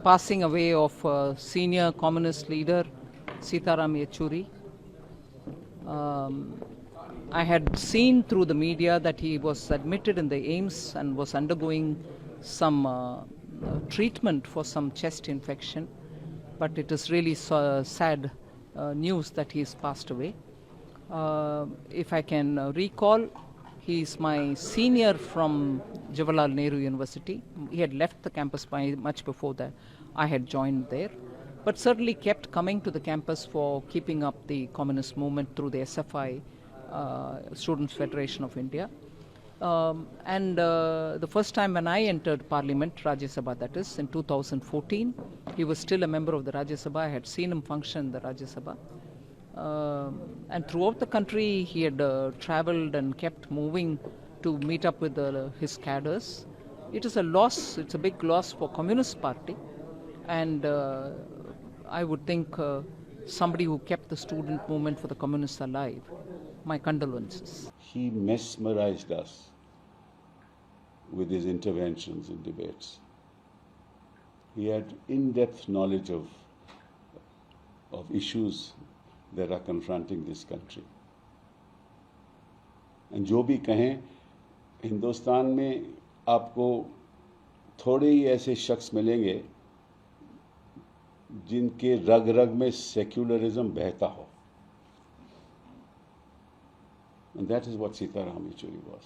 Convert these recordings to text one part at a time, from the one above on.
passing away of senior communist leader Sitaram Yechuri. I had seen through the media that he was admitted in the AIIMS and was undergoing some treatment for some chest infection, but it is really sad news that he has passed away. If I can recall, he is my senior from Jawaharlal Nehru University. He had left the campus by much before that I had joined there, but certainly kept coming to the campus for keeping up the communist movement through the SFI, Students Federation of India. The first time when I entered Parliament, Rajya Sabha that is, in 2014, he was still a member of the Rajya Sabha. I had seen him function in the Rajya Sabha. And throughout the country, he had travelled and kept moving to meet up with his cadres. It is a loss, it's a big loss for Communist Party. And I would think somebody who kept the student movement for the communists alive. My condolences. He mesmerized us with his interventions in debates. He had in-depth knowledge of issues that are confronting this country. And जो भी कहें, हिंदुस्तान में आपको थोड़े ही ऐसे शख्स मिलेंगे जिनके रग रग में सेक्युलरिज्म बहता हो. And that is what Sitaram Yechuri was.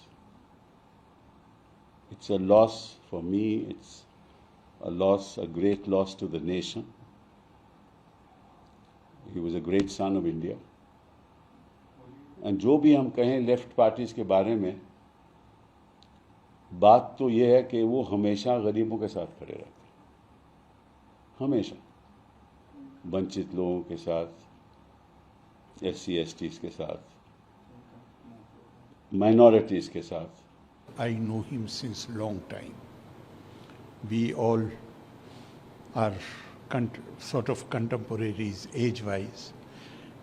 It's a loss for me, it's a great loss to the nation. He was a great son of India. And जो भी हम कहें लेफ्ट पार्टीज के बारे में, बात तो ये है कि वो हमेशा गरीबों के साथ खड़े रहते हैं, हमेशा वंचित लोगों के साथ, SC STs के साथ, minorities के साथ. I know him since long time. We all are sort of contemporaries age-wise,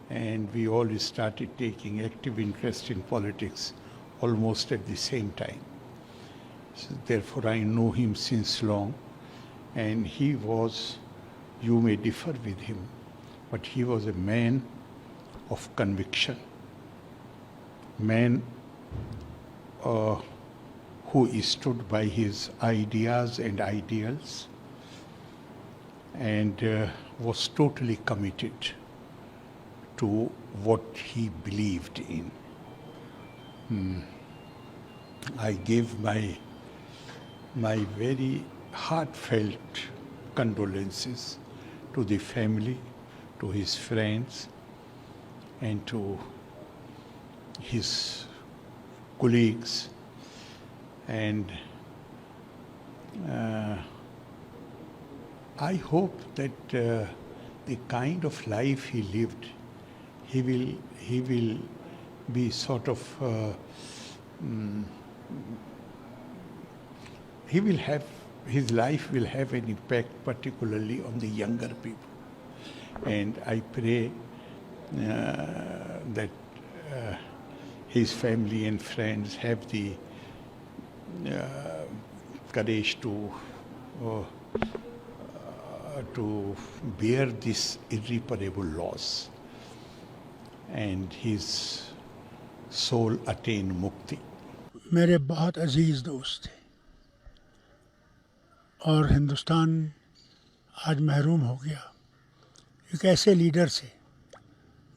and we all started taking active interest in politics almost at the same time. So therefore, I know him since long, and he was, you may differ with him, but he was a man of conviction, man who stood by his ideas and ideals, and was totally committed to what he believed in. I give my very heartfelt condolences to the family, to his friends, and to his colleagues, and I hope that the kind of life he lived, he will be sort of his life will have an impact particularly on the younger people, and I pray that his family and friends have the courage to bear this irreparable loss, and his soul attain mukti. मेरे बहुत अजीज दोस्त थे और हिंदुस्तान आज महरूम हो गया एक ऐसे लीडर से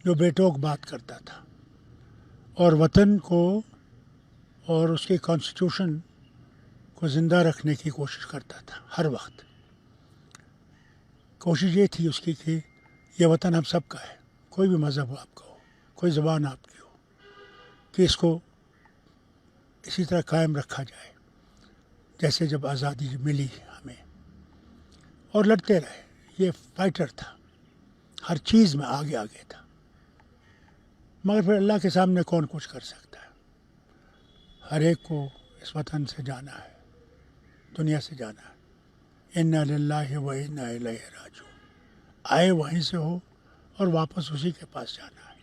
जो बेटोक बात करता था और वतन को और उसके कॉन्स्टिट्यूशन को ज़िंदा रखने की कोशिश करता था. हर वक्त कोशिश ये थी उसकी कि ये वतन हम सबका है, कोई भी मज़हब हो आपका हो, कोई ज़बान आपकी हो, कि इसको इसी तरह कायम रखा जाए जैसे जब आज़ादी मिली हमें, और लड़ते रहे. ये फाइटर था, हर चीज़ में आगे आगे था. मगर फिर अल्लाह के सामने कौन कुछ कर सकता है. हर एक को इस वतन से जाना है, दुनिया से जाना है. इन्ना लिल्लाहि व इन्ना इलैहि राजिऊन. आए वहीं से हो और वापस उसी के पास जाना है.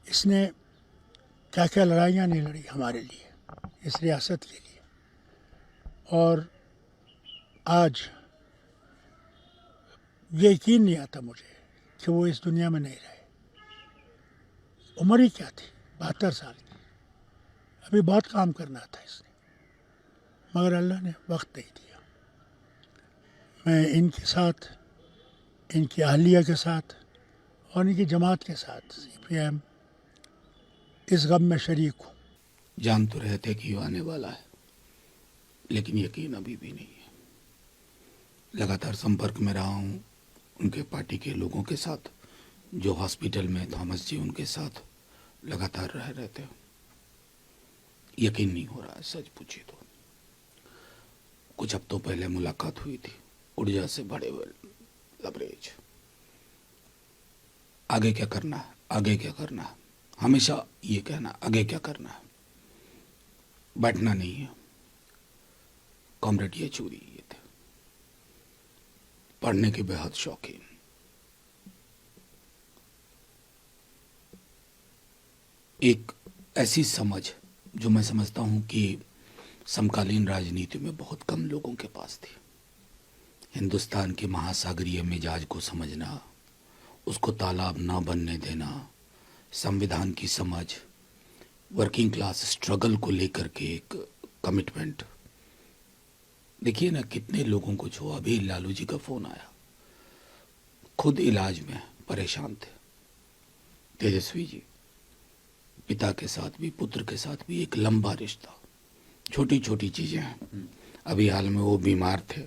इसने क्या क्या लड़ाइयाँ नहीं लड़ी हमारे लिए, इस रियासत के लिए. और आज ये यकीन नहीं आता मुझे कि वो इस दुनिया में नहीं रहे। उम्र ही क्या थी, 72 साल की। अभी बहुत काम करना था इसने, मगर अल्लाह ने वक्त नहीं दिया। मैं इनके साथ, इनकी अहलिया के साथ और इनकी जमात के साथ CPIM इस गम में शरीक हूँ। जान तो रहे थे कि वो आने वाला है, लेकिन यकीन अभी भी नहीं है। लगातार संपर्क में रहा हूँ उनके पार्टी के लोगों के साथ, जो हॉस्पिटल में थॉमस जी उनके साथ लगातार रह रहे थे। यकीन नहीं हो रहा है, सच पूछी तो। कुछ हफ्तों पहले मुलाकात हुई थी, ऊर्जा से भरे हुए लबरेज। आगे क्या करना है, आगे क्या करना है, हमेशा ये कहना आगे क्या करना है, बैठना नहीं है। कॉमरेड येचूरी ये थे, पढ़ने के बेहद शौकीन। एक ऐसी समझ जो मैं समझता हूं कि समकालीन राजनीति में बहुत कम लोगों के पास थी। हिंदुस्तान के महासागरीय मिजाज को समझना, उसको तालाब ना बनने देना, संविधान की समझ, वर्किंग क्लास स्ट्रगल को लेकर के एक कमिटमेंट। देखिए ना कितने लोगों को जो, अभी लालू जी का फोन आया, खुद इलाज में परेशान थे। तेजस्वी जी, पिता के साथ भी पुत्र के साथ भी एक लंबा रिश्ता, छोटी छोटी चीजें हैं। अभी हाल में वो बीमार थे,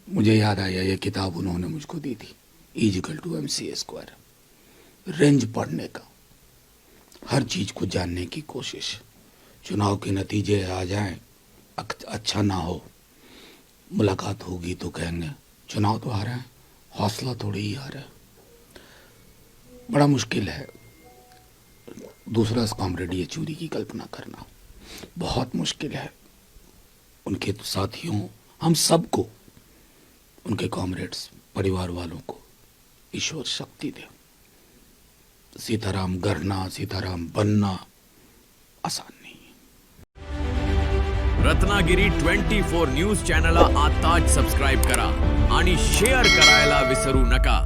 मुझे याद आया ये किताब उन्होंने मुझको दी थी, E=MC²। रेंज पढ़ने का, हर चीज को जानने की कोशिश। चुनाव के नतीजे आ जाएं, अच्छा ना हो, मुलाकात होगी तो कहेंगे चुनाव तो आ रहा है, हौसला थोड़ी ही आ रहा है। बड़ा मुश्किल है दूसरा कॉमरेड येचूरी की कल्पना करना, बहुत मुश्किल है। उनके साथियों, हम सबको, उनके कॉमरेड्स, परिवार वालों को ईश्वर शक्ति दे। सीताराम गढ़ना, सीताराम बनना आसान नहीं है। रत्नागिरी 24 न्यूज चॅनलला आताच सबस्क्राईब करा आणि शेअर करायला विसरू नका।